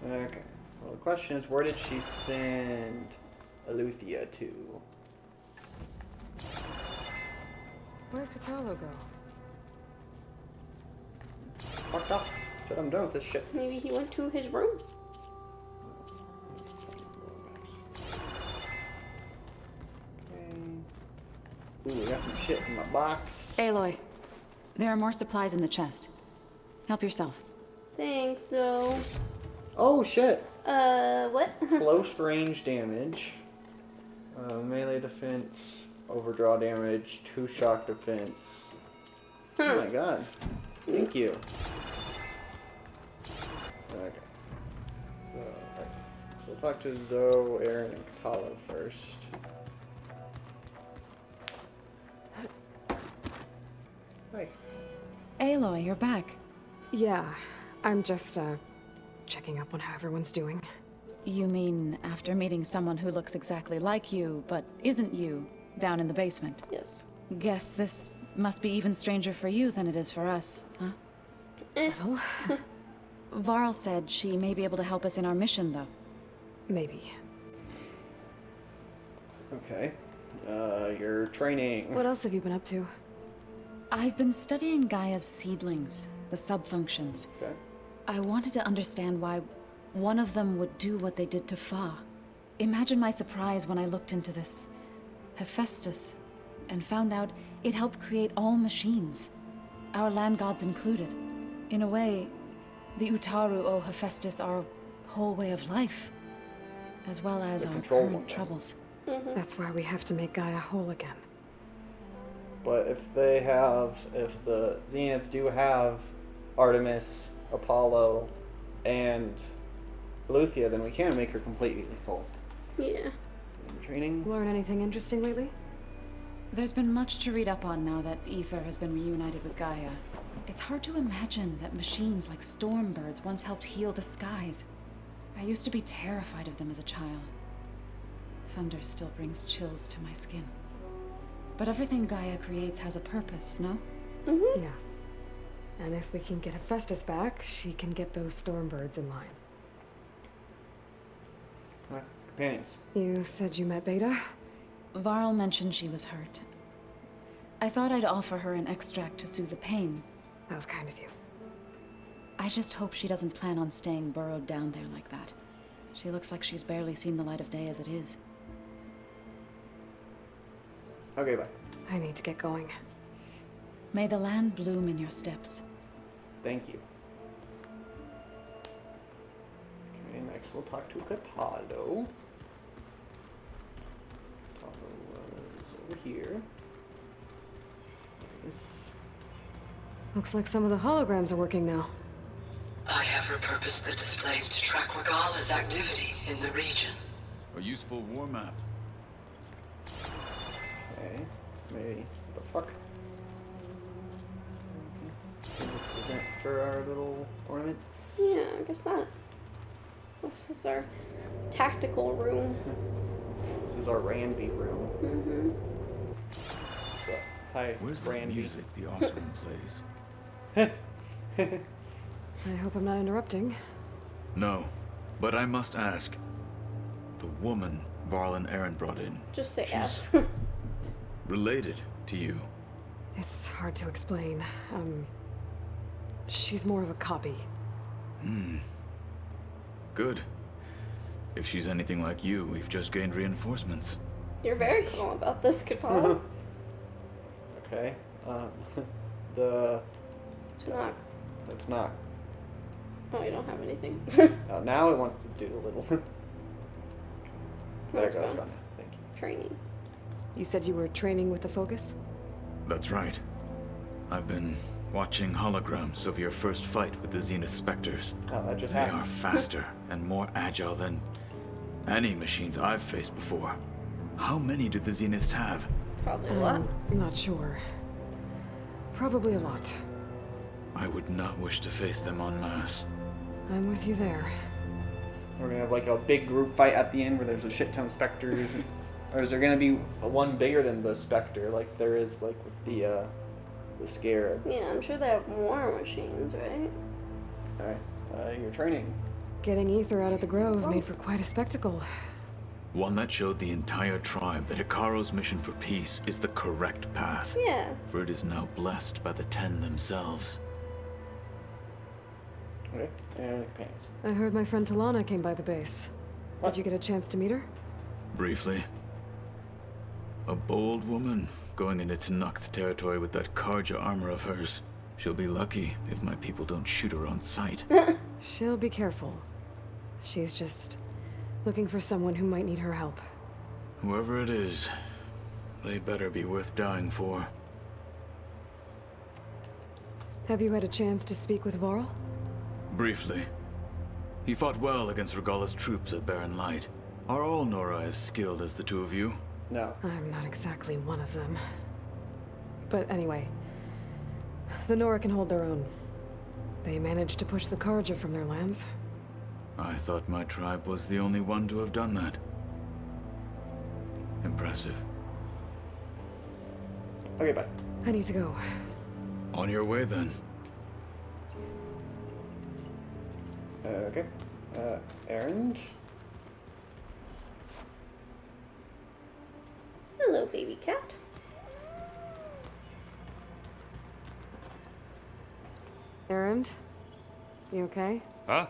Okay. Well, the question is, where did she send Aletheia to? Where'd Katalo go? Fucked off. Said I'm done with this shit. Maybe he went to his room. Ooh, I got some shit in my box. Aloy, there are more supplies in the chest. Help yourself. Thanks, so... Oh, shit. What? Close range damage. Melee defense. Overdraw damage. 2 shock defense. Oh my god. Thank you. Okay. So we'll talk to Zoe, Aaron, and Katalo first. Hi. Aloy, you're back. Yeah, I'm just, checking up on how everyone's doing. You mean after meeting someone who looks exactly like you, but isn't you, down in the basement? Yes. Guess this must be even stranger for you than it is for us, huh? Little? Varl said she may be able to help us in our mission, though. Maybe. Okay. Your training. What else have you been up to? I've been studying Gaia's seedlings, the subfunctions. Okay. I wanted to understand why one of them would do what they did to Fa. Imagine my surprise when I looked into this Hephaestus and found out it helped create all machines, our land gods included. In a way, the Utaru owe Hephaestus our whole way of life, as well as our current troubles. That's why we have to make Gaia whole again. But if the Zenith do have Artemis, Apollo, and Aletheia, then we can make her completely whole. Yeah. Training? Learn anything interesting lately? There's been much to read up on now that Ether has been reunited with Gaia. It's hard to imagine that machines like stormbirds once helped heal the skies. I used to be terrified of them as a child. Thunder still brings chills to my skin. But everything Gaia creates has a purpose, no? Yeah. And if we can get Hephaestus back, she can get those stormbirds in line. Alright, companions. You said you met Beta? Varl mentioned she was hurt. I thought I'd offer her an extract to soothe the pain. That was kind of you. I just hope she doesn't plan on staying burrowed down there like that. She looks like she's barely seen the light of day as it is. Okay, bye. I need to get going. May the land bloom in your steps. Thank you. Okay, next we'll talk to Katalo. Katalo was over here. This. Looks like some of the holograms are working now. I have repurposed the displays to track Regala's activity in the region. A useful war map. Okay, maybe. What the fuck? Okay. This isn't for our little ornaments. Yeah, I guess not. This is our tactical room. This is our Ranby room. Mm-hmm. So, hi, Where's the Ranby. music the Osram plays? I hope I'm not interrupting. No, but I must ask. The woman Varl and Aaron brought in, Just say She's- yes. related to you? It's hard to explain. She's more of a copy. Good. If she's anything like you, we've just gained reinforcements. You're very calm about this, Katalo. Okay. Tanak. It's not. Oh, you don't have anything. Now it wants to do a little. There it it's goes. gone. Gone now. Thank you. Training. You said you were training with the Focus? That's right. I've been watching holograms of your first fight with the Zenith Spectres. Oh, that just They happened. are faster and more agile than any machines I've faced before. How many do the Zeniths have? Probably a lot. I'm not sure. Probably a lot. I would not wish to face them en masse. I'm with you there. We're gonna have like a big group fight at the end where there's a shit ton of specters, or is there gonna be one bigger than the specter, like there is like with the scarab? Yeah, I'm sure they have more machines, right? All right, your training. Getting ether out of the grove made for quite a spectacle. One that showed the entire tribe that Hikaru's mission for peace is the correct path. Yeah. For it is now blessed by the Ten themselves. Okay, and companions. I heard my friend Talana came by the base. What? Did you get a chance to meet her? Briefly. A bold woman going into Tanakh territory with that Karja armor of hers. She'll be lucky if my people don't shoot her on sight. She'll be careful. She's just looking for someone who might need her help. Whoever it is, they better be worth dying for. Have you had a chance to speak with Varl? Briefly. He fought well against Regala's troops at Barren Light. Are all Nora as skilled as the two of you? No. I'm not exactly one of them. But anyway, the Nora can hold their own. They managed to push the Karja from their lands. I thought my tribe was the only one to have done that. Impressive. Okay, bye. I need to go. On your way then. Okay. Errand? Hello, baby cat. Errand? You okay? Huh?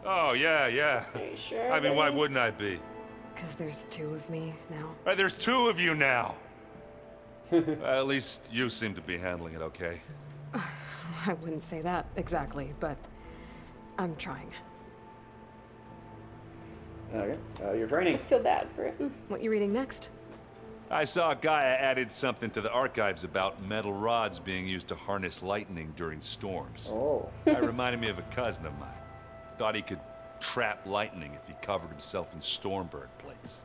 Oh, yeah. Are you sure? I mean, why buddy? wouldn't I be? Because there's two of me now. Right, there's two of you now. At least you seem to be handling it okay. I wouldn't say that exactly, but I'm trying. Okay. Your training. I feel bad for him. What you reading next? I saw Gaia added something to the archives about metal rods being used to harness lightning during storms. Oh. That reminded me of a cousin of mine. Thought he could trap lightning if he covered himself in stormbird plates.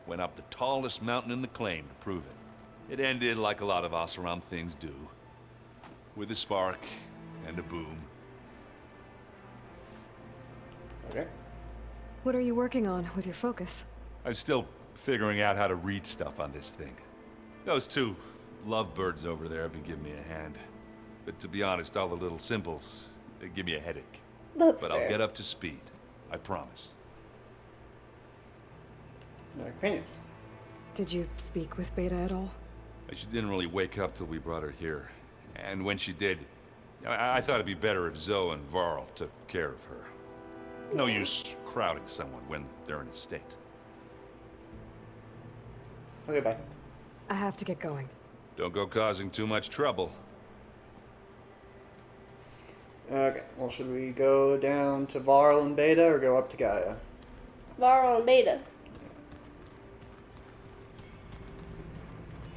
Went up the tallest mountain in the claim to prove it. It ended like a lot of Oseram things do. With a spark and a boom. Okay. What are you working on with your focus? I'm still figuring out how to read stuff on this thing. Those two lovebirds over there have been giving me a hand. But to be honest, all the little symbols, they give me a headache. That's But fair. I'll get up to speed. I promise. Companions. Did you speak with Beta at all? She didn't really wake up till we brought her here. And when she did, I thought it'd be better if Zoe and Varl took care of her. No use crowding someone when they're in a state. Okay, bye. I have to get going. Don't go causing too much trouble. Okay. Well, should we go down to Varl and Beta or go up to Gaia? Varl and Beta.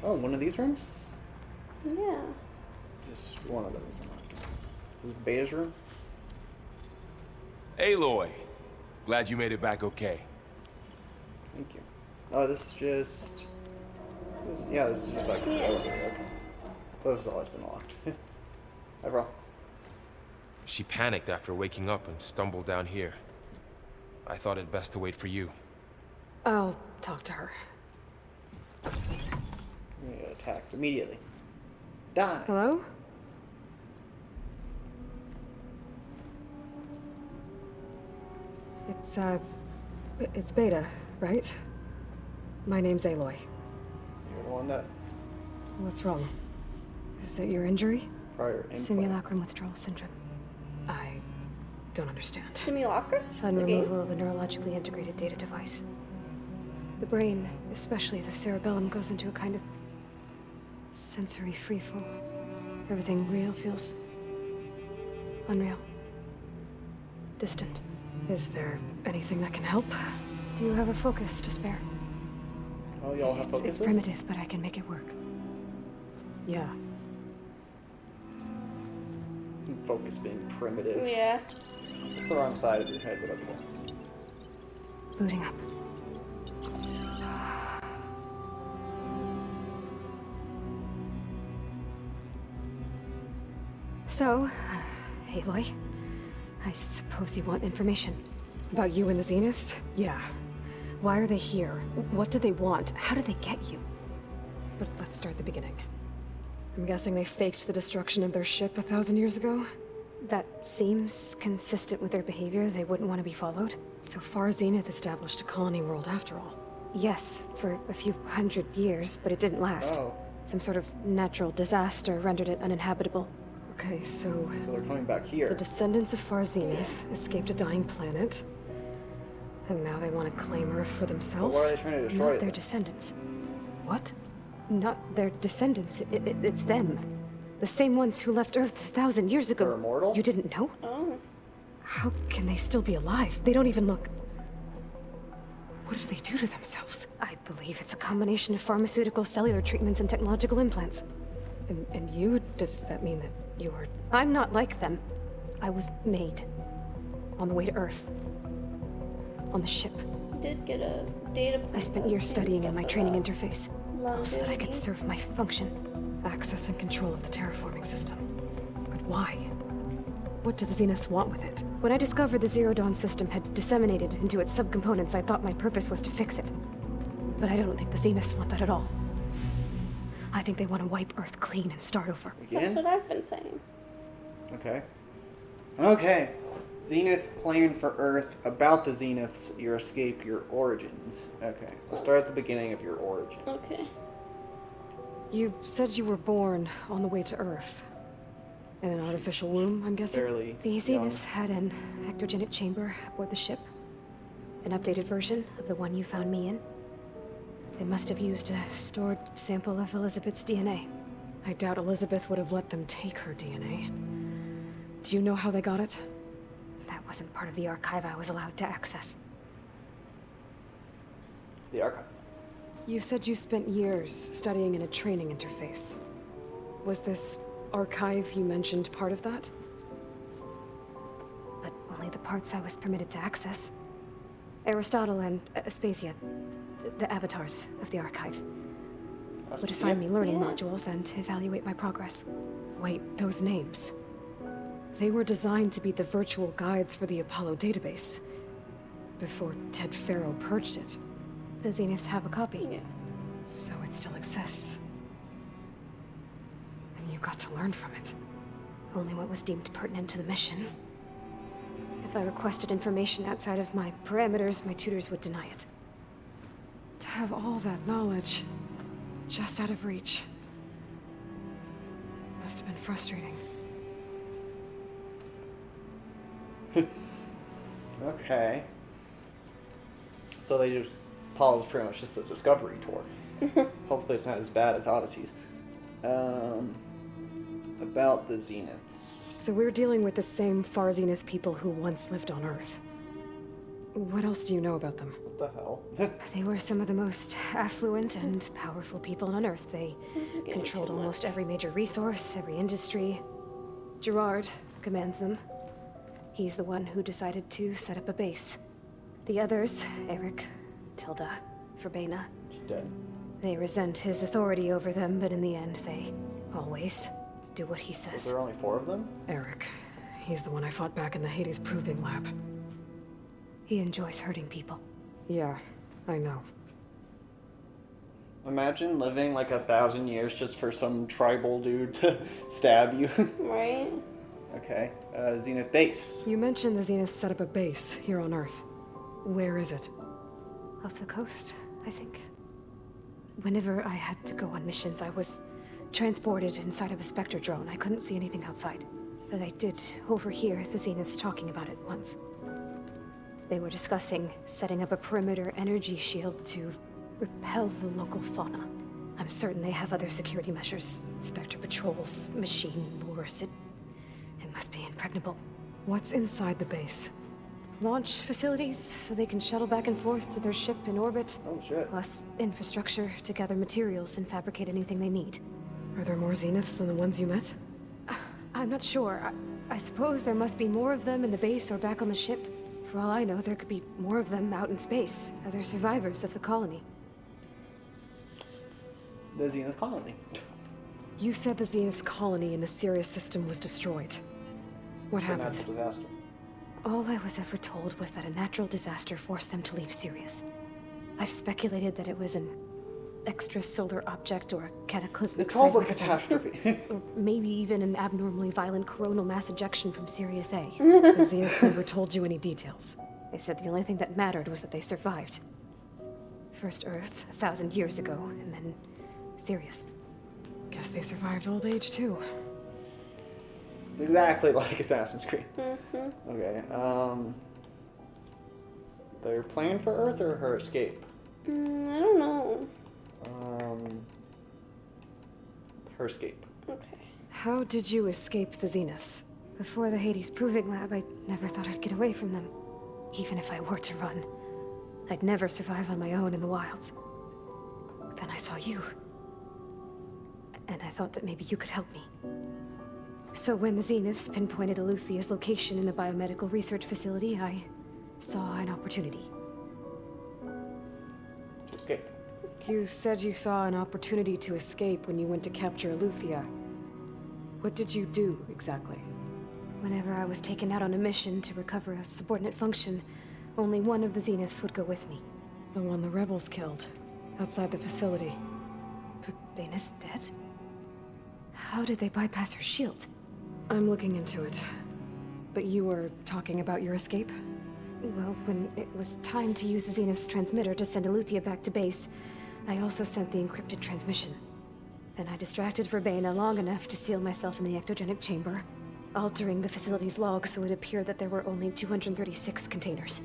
Oh, one of these rooms? Yeah. Just one of them is unlocked. This is Beta's room? Aloy, glad you made it back okay. Thank you. Oh, this is just... yeah, this is just like the elevator. Okay. So this has always been locked. Hi, bro. She panicked after waking up and stumbled down here. I thought it best to wait for you. I'll talk to her. We get attacked immediately. Die! Hello? It's Beta, right? My name's Aloy. You're the one that What's wrong? Is it your injury? prior input. Simulacrum withdrawal syndrome. I don't understand. Simulacra? Sudden The game? removal of a neurologically integrated data device. The brain, especially the cerebellum, goes into a kind of sensory freefall. Everything real feels unreal. Distant. Is there anything that can help? Do you have a focus to spare? Oh, y'all have It's focuses? primitive, but I can make it work. Yeah. Focus being primitive. Yeah. It's the wrong side of your head, but okay. Booting up. So, Aloy, I suppose you want information. About you and the Zeniths? Yeah. Why are they here? What do they want? How did they get you? But let's start at the beginning. I'm guessing they faked the destruction of their ship 1,000 years ago? That seems consistent with their behavior. They wouldn't want to be followed. So far, Zenith established a colony world after all. Yes, for a few hundred years, but it didn't last. Oh. Some sort of natural disaster rendered it uninhabitable. Okay, so So they're coming back here. the descendants of Far Zenith escaped a dying planet, and now they want to claim Earth for But themselves? why are they trying to destroy Not it? their descendants. What? Not their descendants. It's them. The same ones who left Earth 1,000 years ago. They're immortal? You didn't know? Oh. How can they still be alive? They don't even look... What did they do to themselves? I believe it's a combination of pharmaceutical, cellular treatments, and technological implants. And you? Does that mean that you are... I'm not like them. I was made. On the way to Earth. On the ship. Did get a data point I spent that years was saying studying in stuff my training about interface. So that I could longevity. serve my function. access and control of the terraforming system? But why? What do the Zeniths want with it? When I discovered the Zero Dawn system had disseminated into its subcomponents, I thought my purpose was to fix it. But I don't think the Zeniths want that at all. I think they want to wipe Earth clean and start over. That's what I've been saying. Okay. Okay. Zenith plan for Earth. About the Zeniths, your escape, your origins. Okay. We'll start at the beginning of your origins. Okay. You said you were born on the way to Earth. In an artificial womb, I'm guessing? Fairly The young. Zeniths had an ectogenic chamber aboard the ship. An updated version of the one you found me in. They must have used a stored sample of Elizabeth's DNA. I doubt Elizabeth would have let them take her DNA. Do you know how they got it? That wasn't part of the archive I was allowed to access. The archive. You said you spent years studying in a training interface. Was this archive you mentioned part of that? But only the parts I was permitted to access. Aristotle and Aspasia, the avatars of the archive, would assign me learning Yeah. modules and evaluate my progress. Wait, those names. They were designed to be the virtual guides for the Apollo database. Before Ted Farrow purged it. The Zeniths have a copy. Yeah. So it still exists. And you got to learn from it. Only what was deemed pertinent to the mission. If I requested information outside of my parameters, my tutors would deny it. To have all that knowledge, just out of reach. Must have been frustrating. Okay. So they just Apollo's pretty much just the discovery tour. Hopefully it's not as bad as Odyssey's. About the Zeniths. So we're dealing with the same Far Zenith people who once lived on Earth. What else do you know about them? What the hell? They were some of the most affluent and powerful people on Earth. They getting controlled too almost every major resource, every industry. Gerard commands them. He's the one who decided to set up a base. The others, Eric, Tilda, Verbena, She's dead. they resent his authority over them, but in the end, they always do what he Is says. there only 4 of them? Eric. He's the one I fought back in the Hades Proving Lab. He enjoys hurting people. Yeah, I know. Imagine living like 1,000 years just for some tribal dude to stab you. Right? Okay. Zenith base. You mentioned the Zenith set up a base here on Earth. Where is it? Off the coast, I think. Whenever I had to go on missions, I was transported inside of a Spectre drone. I couldn't see anything outside. But I did overhear the Zeniths talking about it once. They were discussing setting up a perimeter energy shield to repel the local fauna. I'm certain they have other security measures. Spectre patrols, machine lures. It must be impregnable. What's inside the base? Launch facilities so they can shuttle back and forth to their ship in orbit. Oh shit. Plus infrastructure to gather materials and fabricate anything they need. Are there more Zeniths than the ones you met? I'm not sure. I suppose there must be more of them in the base or back on the ship. For all I know, there could be more of them out in space. Other survivors of the colony. The Zenith colony. You said the Zenith's colony in the Sirius system was destroyed. What A happened? natural disaster. All I was ever told was that a natural disaster forced them to leave Sirius. I've speculated that it was an extrasolar object or a cataclysmic It's all a seismic event. catastrophe. Or maybe even an abnormally violent coronal mass ejection from Sirius A. The Zeniths never told you any details. They said the only thing that mattered was that they survived. First Earth, 1,000 years ago, and then Sirius. Guess they survived old age too. It's exactly like Assassin's Creed. Okay, their plan for Earth or her escape? I don't know. Her escape. Okay. How did you escape the Zeniths? Before the Hades Proving Lab, I never thought I'd get away from them. Even if I were to run, I'd never survive on my own in the wilds. Then I saw you. And I thought that maybe you could help me. So when the Zeniths pinpointed Eluthia's location in the biomedical research facility, I saw an opportunity. To escape. You said you saw an opportunity to escape when you went to capture Eluthia. What did you do, exactly? Whenever I was taken out on a mission to recover a subordinate function, only one of the Zeniths would go with me. The one the rebels killed, outside the facility. Baina's dead? How did they bypass her shield? I'm looking into it. But you were talking about your escape? Well, when it was time to use the Zenith's transmitter to send Eluthia back to base, I also sent the encrypted transmission. Then I distracted Verbena long enough to seal myself in the ectogenic chamber, altering the facility's log so it appeared that there were only 236 containers.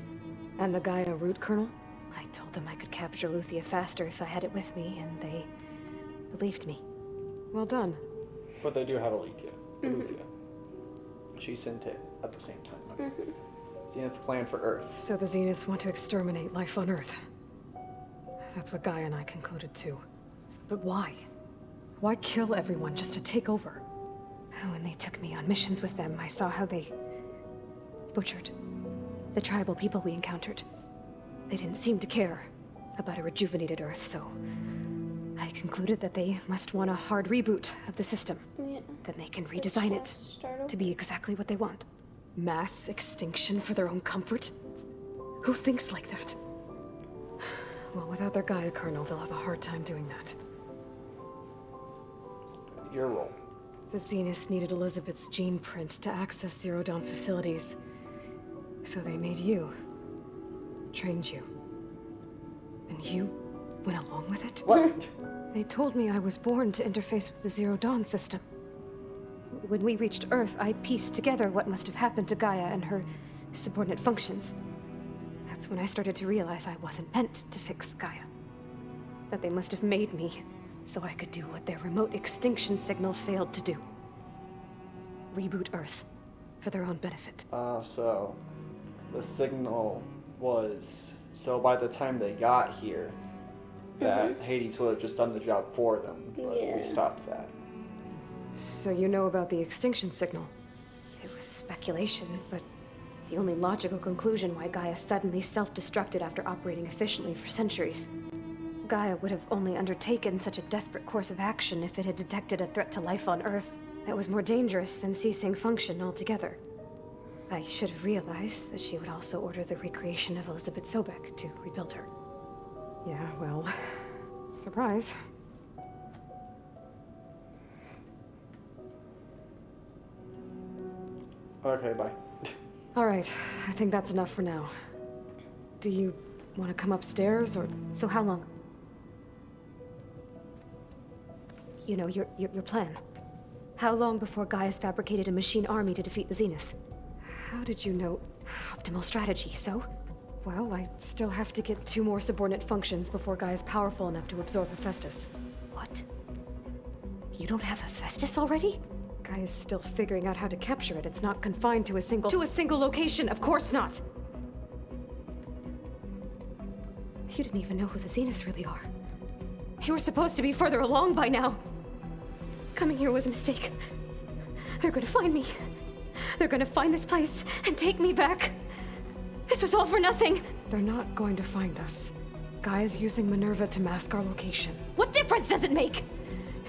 And the Gaia root kernel? I told them I could capture Eluthia faster if I had it with me, and they believed me. Well done. But they do have Alethea. Alethea. She sent it at the same time. Zenith's plan for Earth. So the Zeniths want to exterminate life on Earth. That's what Gaia and I concluded too. But why? Why kill everyone just to take over? When they took me on missions with them, I saw how they butchered the tribal people we encountered. They didn't seem to care about a rejuvenated Earth, so I concluded that they must want a hard reboot of the system. Yeah. Then they can redesign it to be exactly what they want. Mass extinction for their own comfort? Who thinks like that? Well, without their Gaia kernel, they'll have a hard time doing that. Your role. The Zeniths needed Elizabeth's gene print to access Zero Dawn facilities. So they made you. Trained you. And you went along with it? What? They told me I was born to interface with the Zero Dawn system. When we reached Earth, I pieced together what must have happened to Gaia and her subordinate functions. That's when I started to realize I wasn't meant to fix Gaia. That they must have made me so I could do what their remote extinction signal failed to do. Reboot Earth for their own benefit. So the signal was, so by the time they got here, that Hades would have just done the job for them, but we stopped that. So you know about the extinction signal? It was speculation, but the only logical conclusion why Gaia suddenly self-destructed after operating efficiently for centuries. Gaia would have only undertaken such a desperate course of action if it had detected a threat to life on Earth that was more dangerous than ceasing function altogether. I should have realized that she would also order the recreation of Elizabeth Sobek to rebuild her. Yeah, well, surprise. Okay, bye. All right, I think that's enough for now. Do you want to come upstairs, or... So how long? You know, your plan. How long before Gaia's fabricated a machine army to defeat the Zeniths? How did you know? Optimal strategy, so? Well, I still have to get 2 more subordinate functions before Gaia's powerful enough to absorb Hephaestus. What? You don't have Hephaestus already? Gaia's still figuring out how to capture it. It's not confined to a single... To a single location, of course not! You didn't even know who the Zeniths really are. You were supposed to be further along by now! Coming here was a mistake. They're gonna find me. They're gonna find this place and take me back. This was all for nothing. They're not going to find us. Gaia's using Minerva to mask our location. What difference does it make?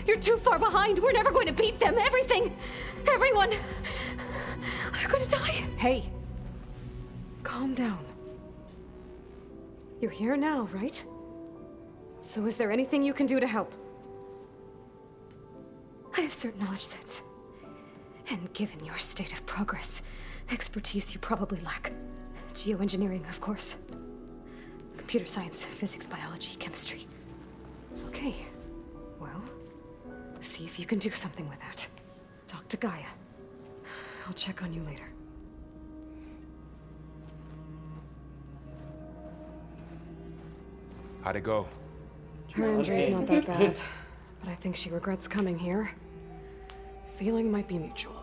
You're too far behind. We're never going to beat them. Everything. Everyone. They're gonna die. Hey. Calm down. You're here now, right? So is there anything you can do to help? I have certain knowledge sets. And given your state of progress, expertise you probably lack. Geoengineering, of course. Computer science, physics, biology, chemistry. Okay. Well, see if you can do something with that. Talk to Gaia. I'll check on you later. How'd it go? Her injury's not that bad, but I think she regrets coming here. Feeling might be mutual.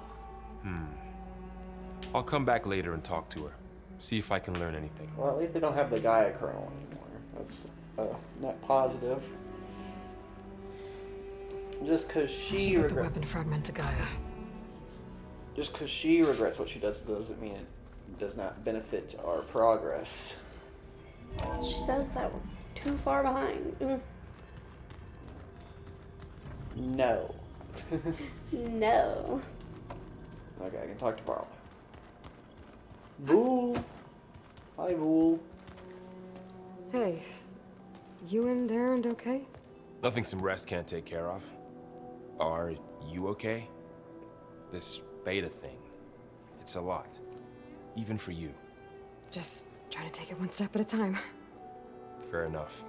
I'll come back later and talk to her. See if I can learn anything. Well, at least they don't have the Gaia kernel anymore. That's a net positive. Just because she the regrets. weapon fragment to Gaia. Just because she regrets what she does doesn't mean it does not benefit our progress. She says that we're too far behind. No. No. Okay, I can talk to Barl. Vool. Hi, Vool. Hey, you and Aaron okay? Nothing some rest can't take care of. Are you okay? This beta thing, it's a lot. Even for you. Just trying to take it one step at a time. Fair enough.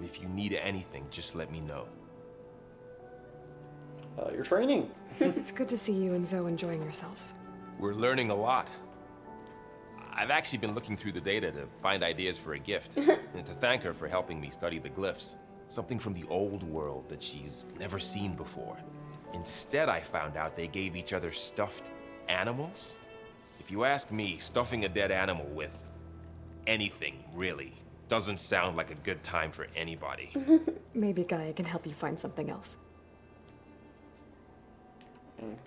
If you need anything, just let me know. You're training. It's good to see you and Zoe enjoying yourselves. We're learning a lot. I've actually been looking through the data to find ideas for a gift, and to thank her for helping me study the glyphs. Something from the old world that she's never seen before. Instead, I found out they gave each other stuffed animals. If you ask me, stuffing a dead animal with anything, really, doesn't sound like a good time for anybody. Maybe Gaia can help you find something else.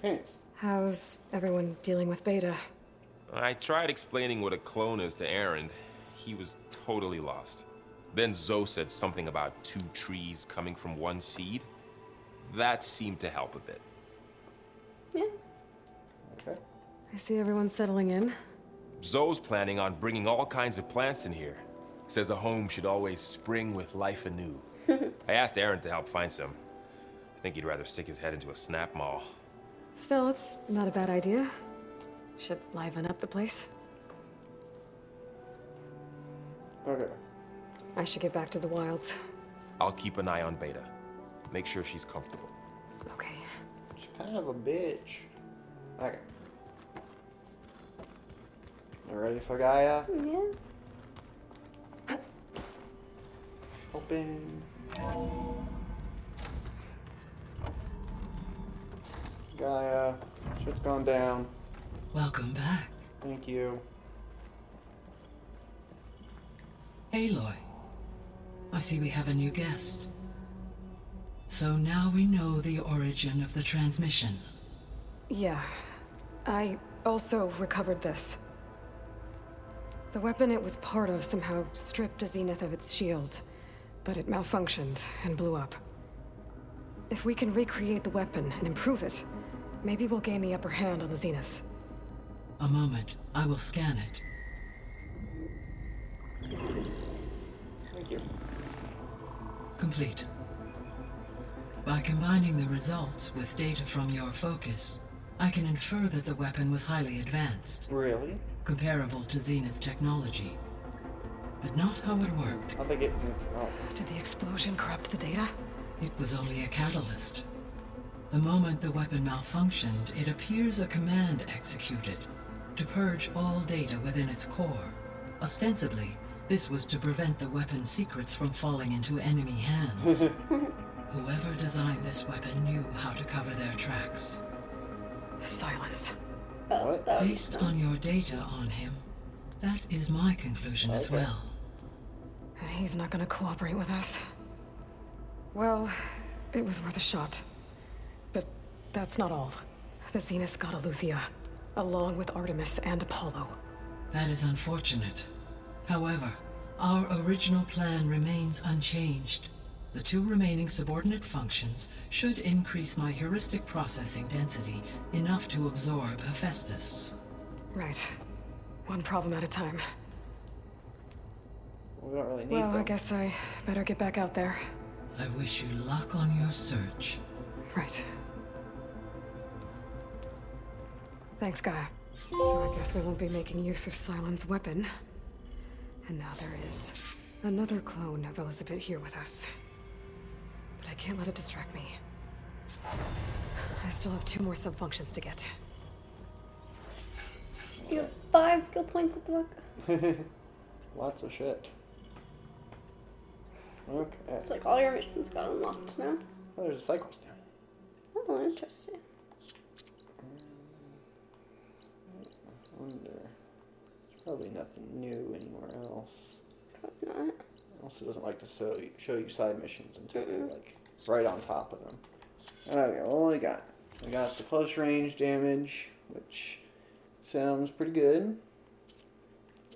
Thanks. How's everyone dealing with Beta? I tried explaining what a clone is to Aaron. He was totally lost. Then Zoe said something about 2 trees coming from 1 seed. That seemed to help a bit. Yeah. Okay. I see everyone settling in. Zoe's planning on bringing all kinds of plants in here. Says a home should always spring with life anew. I asked Aaron to help find some. I think he'd rather stick his head into a snap mall. Still, it's not a bad idea. Should liven up the place. Okay. I should get back to the wilds. I'll keep an eye on Beta. Make sure she's comfortable. Okay. She's kind of a bitch. Okay. You ready for Gaia? Yeah. Open. Gaia. Shit's gone down. Welcome back. Thank you. Aloy, I see we have a new guest. So now we know the origin of the transmission. Yeah. I also recovered this. The weapon it was part of somehow stripped a Zenith of its shield, but it malfunctioned and blew up. If we can recreate the weapon and improve it, maybe we'll gain the upper hand on the Zeniths. A moment, I will scan it. Thank you. Complete. By combining the results with data from your focus, I can infer that the weapon was highly advanced, Really? comparable to Zenith technology. But not how it worked. How'd they get Zenith wrong? Did the explosion corrupt the data? It was only a catalyst. The moment the weapon malfunctioned, it appears a command executed to purge all data within its core. Ostensibly, this was to prevent the weapon's secrets from falling into enemy hands. Whoever designed this weapon knew how to cover their tracks. Silence. What? That would make Based on sense. your data on him, that is my conclusion as Okay. well. And he's not gonna cooperate with us. Well, it was worth a shot. But that's not all. The Zeniths got Aletheia, along with Artemis and Apollo. That is unfortunate. However, our original plan remains unchanged. The 2 remaining subordinate functions should increase my heuristic processing density enough to absorb Hephaestus. Right. One problem at a time. we don't really need Well, them. I guess I better get back out there. I wish you luck on your search. Right. Thanks, Gaia. So I guess we won't be making use of Cylon's weapon. And now there is another clone of Elizabeth here with us. But I can't let it distract me. I still have 2 more subfunctions to get. You have 5 skill points with the book. Lots of shit. Okay. It's like all your missions got unlocked now. Oh, there's a cycle stamp. Oh, interesting. I wonder. There's probably nothing new anywhere else. Probably not. Also doesn't like to show you side missions until you're like right on top of them. Okay, what do we got? We got the close range damage, which sounds pretty good.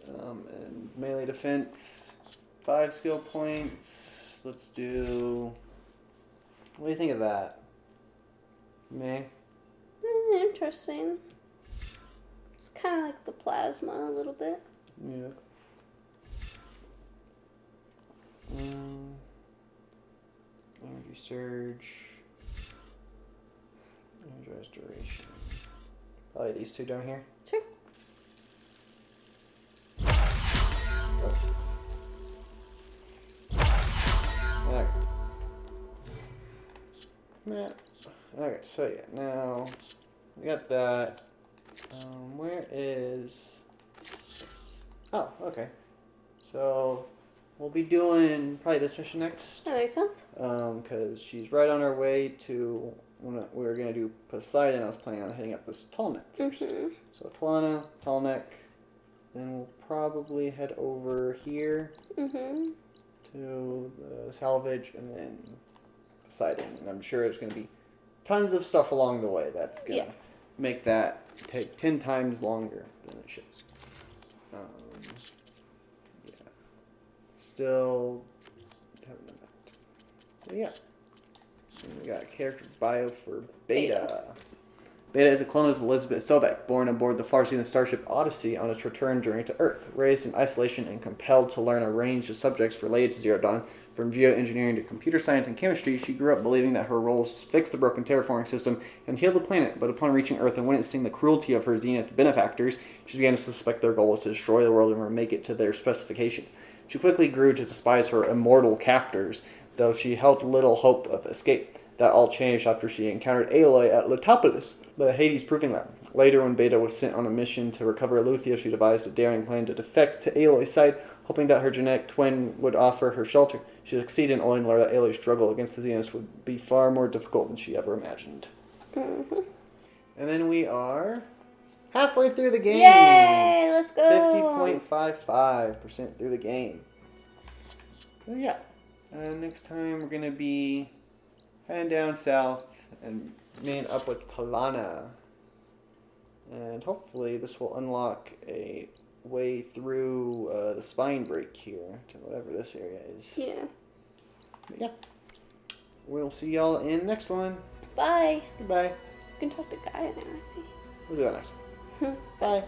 And melee defense, 5 skill points. Let's do. What do you think of that? Meh. Interesting. It's kind of like the plasma a little bit. Yeah. Energy surge. Energy restoration. Probably these 2 down here. Sure. Okay. Okay, so yeah, now we got that. Where is... Oh, okay. So we'll be doing probably this mission next. That makes sense. Because she's right on her way to... We were going to do Poseidon. I was planning on hitting up this Tallneck first. So Talana, Tallneck. Then we'll probably head over here to the salvage and then Poseidon. And I'm sure there's going to be tons of stuff along the way that's going to make that take 10 times longer than it should. Yeah. Still haven't done that. So yeah. And we got a character bio for Beta. Beta is a clone of Elizabeth Sobek, born aboard the far-seeing starship Odyssey on its return journey to Earth. Raised in isolation and compelled to learn a range of subjects related to Zero Dawn, from geoengineering to computer science and chemistry, she grew up believing that her roles fix the broken terraforming system and heal the planet, but upon reaching Earth and witnessing the cruelty of her Zenith benefactors, she began to suspect their goal was to destroy the world and make it to their specifications. She quickly grew to despise her immortal captors, though she held little hope of escape. That all changed after she encountered Aloy at Letopolis, the Hades proving lab. Later, when Beta was sent on a mission to recover Eleuthia, she devised a daring plan to defect to Aloy's side, hoping that her genetic twin would offer her shelter. She succeeded in only to learn that Aloy's struggle against the Zeniths would be far more difficult than she ever imagined. And then we are halfway through the game. Yay! Let's go! 50.55% through the game. So yeah. Next time we're going to be heading down south and meeting up with Talana. And hopefully this will unlock a way through the spine break here to whatever this area is. Yeah. But yeah. We'll see y'all in the next one. Bye. Goodbye. You can talk to Gaia now, I see. We'll do that next time. Bye.